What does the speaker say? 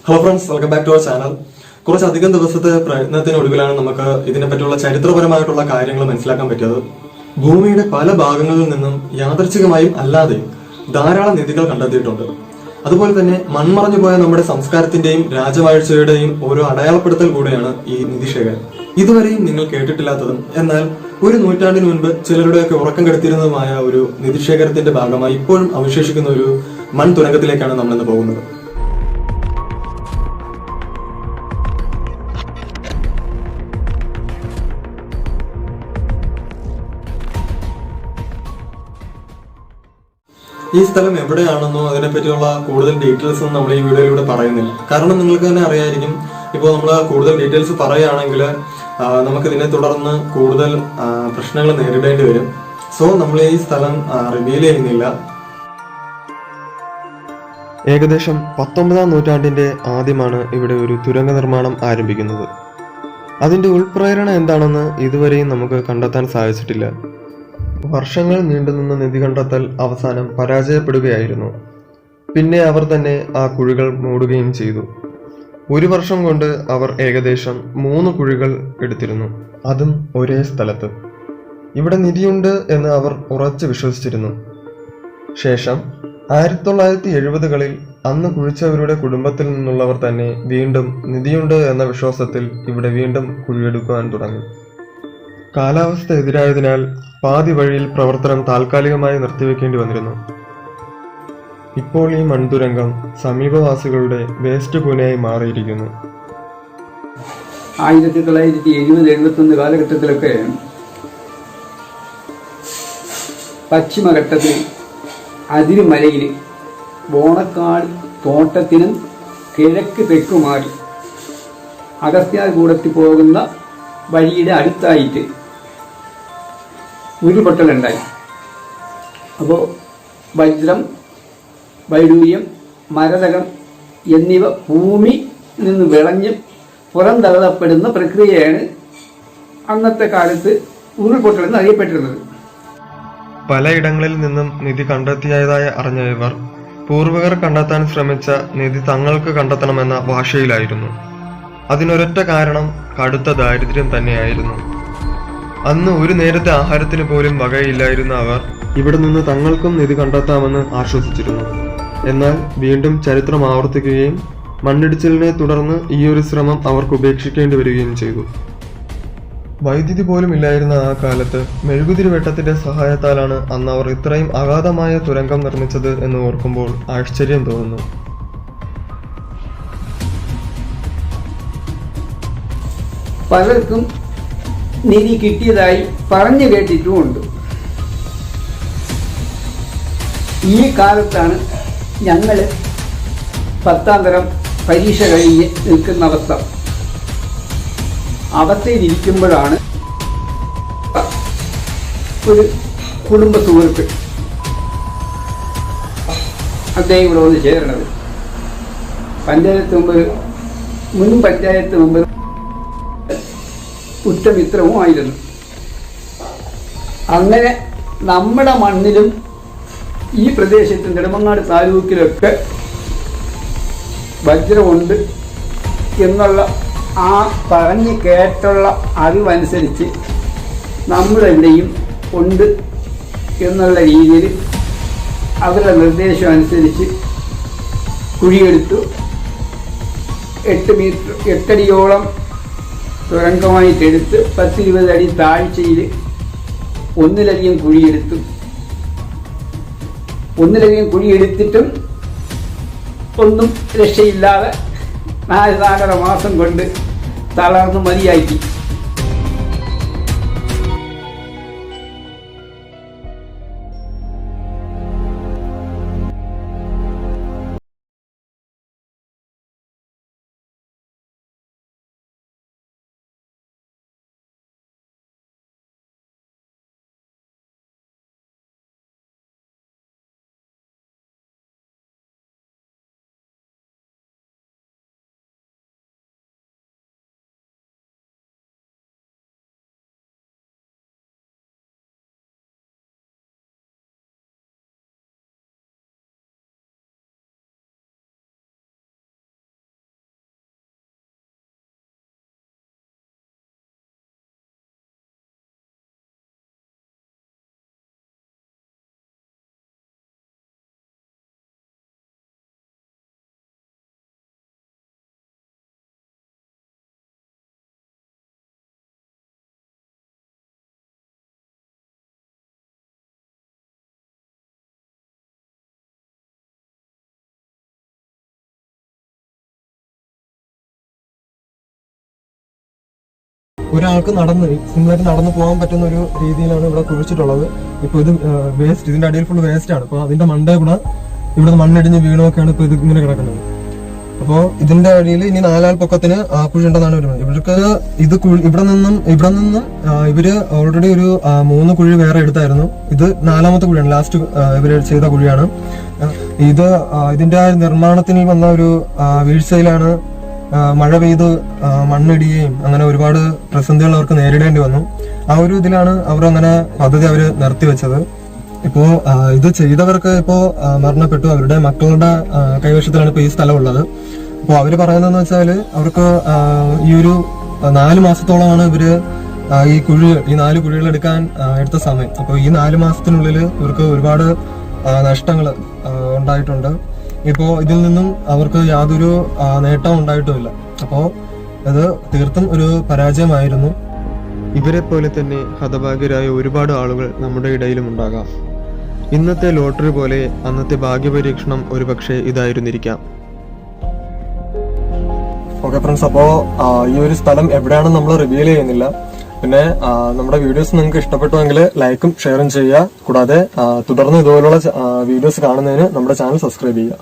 Hello friends, welcome back to our channel. കുറച്ചധികം ദിവസത്തെ പ്രയത്നത്തിനൊടുവിലാണ് നമുക്ക് ഇതിനെപ്പറ്റിയുള്ള ചരിത്രപരമായിട്ടുള്ള കാര്യങ്ങൾ മനസ്സിലാക്കാൻ പറ്റിയത്. ഭൂമിയുടെ പല ഭാഗങ്ങളിൽ നിന്നും യാദർച്ഛികമായും അല്ലാതെയും ധാരാളം നിധികൾ കണ്ടെത്തിയിട്ടുണ്ട്. അതുപോലെ തന്നെ മൺമറഞ്ഞു പോയ നമ്മുടെ സംസ്കാരത്തിന്റെയും രാജവാഴ്ചയുടെയും ഓരോ അടയാളപ്പെടുത്തൽ കൂടെയാണ് ഈ നിധിശേഖരം. ഇതുവരെയും നിങ്ങൾ കേട്ടിട്ടില്ലാത്തതും എന്നാൽ ഒരു നൂറ്റാണ്ടിന് മുൻപ് ചിലരുടെയൊക്കെ ഉറക്കം കെടുത്തിരുന്നതുമായ ഒരു നിധിശേഖരത്തിന്റെ ഭാഗമായി ഇപ്പോഴും അവശേഷിക്കുന്ന ഒരു മൺ തുരങ്കത്തിലേക്കാണ് നമ്മളിന്ന് പോകുന്നത്. ഈ സ്ഥലം എവിടെയാണെന്നോ അതിനെപ്പറ്റിയുള്ള കൂടുതൽ ഡീറ്റെയിൽസ് ഒന്നും നമ്മൾ ഈ വീഡിയോയിലൂടെ പറയുന്നില്ല. കാരണം നിങ്ങൾക്ക് തന്നെ അറിയായിരിക്കും, ഇപ്പോൾ നമ്മൾ കൂടുതൽ ഡീറ്റെയിൽസ് പറയുകയാണെങ്കിൽ നമുക്കിതിനെ തുടർന്ന് കൂടുതൽ പ്രശ്നങ്ങൾ നേരിടേണ്ടി വരും. സോ നമ്മൾ ഈ സ്ഥലം റിവീൽ ചെയ്യുന്നില്ല. ഏകദേശം 19-ാം നൂറ്റാണ്ടിന്റെ ആദ്യമാണ് ഇവിടെ ഒരു തുരങ്ക നിർമ്മാണം ആരംഭിക്കുന്നത്. അതിന്റെ ഉൾപ്രേരണ എന്താണെന്ന് ഇതുവരെയും നമുക്ക് കണ്ടെത്താൻ സാധിച്ചിട്ടില്ല. വർഷങ്ങൾ നീണ്ടുനിന്ന നിധി കണ്ടെത്തൽ അവസാനം പരാജയപ്പെടുകയായിരുന്നു. പിന്നെ അവർ തന്നെ ആ കുഴികൾ മൂടുകയും ചെയ്തു. ഒരു വർഷം കൊണ്ട് അവർ ഏകദേശം 3 കുഴികൾ എടുത്തിരുന്നു, അതും ഒരേ സ്ഥലത്ത്. ഇവിടെ നിധിയുണ്ട് എന്ന് അവർ ഉറച്ചു വിശ്വസിച്ചിരുന്നു. ശേഷം 1970-കളിൽ അന്ന് കുഴിച്ചവരുടെ കുടുംബത്തിൽ നിന്നുള്ളവർ തന്നെ വീണ്ടും നിധിയുണ്ട് എന്ന വിശ്വാസത്തിൽ ഇവിടെ വീണ്ടും കുഴിയെടുക്കുവാൻ തുടങ്ങി. കാലാവസ്ഥ എതിരായതിനാൽ പാതി വഴിയിൽ പ്രവർത്തനം താൽക്കാലികമായി നിർത്തിവെക്കേണ്ടി വന്നിരുന്നു. ഇപ്പോൾ ഈ മൺതുരങ്കം സമീപവാസികളുടെ വേസ്റ്റ് കൂനയായി മാറിയിരിക്കുന്നു. 1970-71 കാലഘട്ടത്തിലൊക്കെ പശ്ചിമഘട്ടത്തിൽ അതിരുമലയിൽ ബോണക്കാട് തോട്ടത്തിനും കിഴക്ക് തെക്കുമാറി അഗസ്ത്യാർകൂടത്തിൽ പോകുന്ന വഴിയുടെ അടുത്തായിട്ട് ഉരുൾപൊട്ടലുണ്ടായി. അപ്പോൾ വജ്രം, വൈഡൂര്യം, മരതകം എന്നിവ ഭൂമി നിന്ന് വിളഞ്ഞ് പുറന്തള്ളപ്പെടുന്ന പ്രക്രിയയാണ് അന്നത്തെ കാലത്ത് ഉരുൾപൊട്ടൽ എന്ന് അറിയപ്പെട്ടിരുന്നത്. പലയിടങ്ങളിൽ നിന്നും നിധി കണ്ടെത്തിയതായി അറിഞ്ഞ ഇവർ പൂർവികർ കണ്ടെത്താൻ ശ്രമിച്ച നിധി തങ്ങൾക്ക് കണ്ടെത്തണമെന്ന വാശയിലായിരുന്നു. അതിനൊരൊറ്റ കാരണം കടുത്ത ദാരിദ്ര്യം തന്നെയായിരുന്നു. അന്ന് ഒരു നേരത്തെ ആഹാരത്തിന് പോലും വകയില്ലായിരുന്ന അവർ ഇവിടെ നിന്ന് തങ്ങൾക്കും നിധി കണ്ടെത്താമെന്ന് ആശ്വസിച്ചിരുന്നു. എന്നാൽ വീണ്ടും ചരിത്രം ആവർത്തിക്കുകയും മണ്ണിടിച്ചിലിനെ തുടർന്ന് ഈ ഒരു ശ്രമം അവർക്ക് ഉപേക്ഷിക്കേണ്ടി വരികയും ചെയ്തു. വൈദ്യുതി പോലും ഇല്ലായിരുന്ന ആ കാലത്ത് മെഴുകുതിരി വെട്ടത്തിന്റെ സഹായത്താലാണ് അന്ന് അവർ ഇത്രയും അഗാധമായ തുരങ്കം നിർമ്മിച്ചത് എന്ന് ഓർക്കുമ്പോൾ ആശ്ചര്യം തോന്നുന്നു. പലർക്കും നിധി കിട്ടിയതായി പറഞ്ഞു കേട്ടിട്ടുമുണ്ട്. ഈ കാലത്താണ് ഞങ്ങൾ 10ാം തരം പരീക്ഷ കഴിഞ്ഞ് നിൽക്കുന്ന അവസ്ഥയിലിരിക്കുമ്പോഴാണ് ഒരു കുടുംബ സുഹൃത്ത് അദ്ദേഹം ഇവിടെ വന്ന് ചേരണത്. മുൻ പഞ്ചായത്ത് മെമ്പർ ഉറ്റമിത്രവുമായിരുന്നു. അങ്ങനെ നമ്മുടെ മണ്ണിലും ഈ പ്രദേശത്ത് നെടുമങ്ങാട് താലൂക്കിലൊക്കെ വജ്രമുണ്ട് എന്നുള്ള ആ പറഞ്ഞ് കേട്ടുള്ള അറിവനുസരിച്ച് നമ്മുടെ ഇവിടെയും ഉണ്ട് എന്നുള്ള രീതിയിൽ അവരുടെ നിർദ്ദേശം അനുസരിച്ച് കുഴിയെടുത്തു. 8 അടിയോളം തുരങ്കമായിട്ടെടുത്ത് 10-20 അടി താഴ്ചയിൽ ഒന്നിലധികം കുഴിയെടുത്തിട്ടും ഒന്നും രക്ഷയില്ലാതെ 4-4.5 മാസം കൊണ്ട് തളർന്ന് മതിയാക്കി. ഒരാൾക്ക് സിമ്പിളായിട്ട് നടന്നു പോകാൻ പറ്റുന്ന ഒരു രീതിയിലാണ് ഇവിടെ കുഴിച്ചിട്ടുള്ളത്. ഇപ്പൊ ഇത് വേസ്റ്റ്, ഇതിന്റെ അടിയിൽ ഫുൾ വേസ്റ്റ് ആണ്. അപ്പൊ അതിന്റെ മണ്ടേ കൂടെ ഇവിടെ മണ്ണിടിഞ്ഞ് വീണൊക്കെയാണ് ഇപ്പൊ ഇത് ഇങ്ങനെ കിടക്കുന്നത്. അപ്പോ ഇതിന്റെ അടിയിൽ ഇനി 4 ആൾ പൊക്കത്തിന് കുഴി ഉണ്ടെന്നാണ് വരുന്നത്. ഇവർക്ക് ഇത് ഇവിടെ നിന്നും ഇവര് ഓൾറെഡി ഒരു 3 കുഴി വേറെ എടുത്തായിരുന്നു. ഇത് 4ാമത്തെ കുഴിയാണ്, ലാസ്റ്റ് ഇവര് ചെയ്ത കുഴിയാണ്. ഇതിന്റെ നിർമ്മാണത്തിന് വന്ന ഒരു വീഴ്ചയിലാണ് മഴ പെയ്ത് മണ്ണിടിയുകയും അങ്ങനെ ഒരുപാട് പ്രതിസന്ധികൾ അവർക്ക് നേരിടേണ്ടി വന്നു. ആ ഒരു ഇതിലാണ് അവർ അങ്ങനെ പദ്ധതി അവര് നിർത്തിവെച്ചത്. ഇപ്പോ ഇത് ചെയ്തവർക്ക് ഇപ്പോ മരണപ്പെട്ടു. അവരുടെ മക്കളുടെ കൈവശത്തിലാണ് ഇപ്പൊ ഈ സ്ഥലം ഉള്ളത്. അപ്പൊ അവര് പറയുന്നതെന്ന് വെച്ചാല് അവർക്ക് ഈ ഒരു 4 മാസത്തോളമാണ് ഇവര് ഈ 4 കുഴികൾ എടുക്കാൻ എടുത്ത സമയം. അപ്പൊ ഈ 4 മാസത്തിനുള്ളിൽ ഇവർക്ക് ഒരുപാട് നഷ്ടങ്ങൾ ഉണ്ടായിട്ടുണ്ട്. ഇപ്പോ ഇതിൽ നിന്നും അവർക്ക് യാതൊരു നേട്ടവും ഉണ്ടായിട്ടുമില്ല. അപ്പോ അത് തീർത്തും ഒരു പരാജയമായിരുന്നു. ഇവരെ പോലെ തന്നെ ഹതഭാഗ്യരായ ഒരുപാട് ആളുകൾ നമ്മുടെ ഇടയിലും ഉണ്ടാകാം. ഇന്നത്തെ ലോട്ടറി പോലെ അന്നത്തെ ഭാഗ്യപരീക്ഷണം ഒരുപക്ഷെ ഇതായിരുന്നിരിക്കാം. ഓക്കെ ഫ്രണ്ട്സ്, അപ്പോ ഈ ഒരു സ്ഥലം എവിടെയാണെന്ന് നമ്മൾ റിവീൽ ചെയ്യുന്നില്ല. പിന്നെ നമ്മുടെ വീഡിയോസ് നിങ്ങൾക്ക് ഇഷ്ടപ്പെട്ടുവെങ്കിൽ ലൈക്കും ഷെയറും ചെയ്യുക. കൂടാതെ തുടർന്ന് ഇതുപോലുള്ള വീഡിയോസ് കാണുന്നതിന് നമ്മുടെ ചാനൽ സബ്സ്ക്രൈബ് ചെയ്യുക.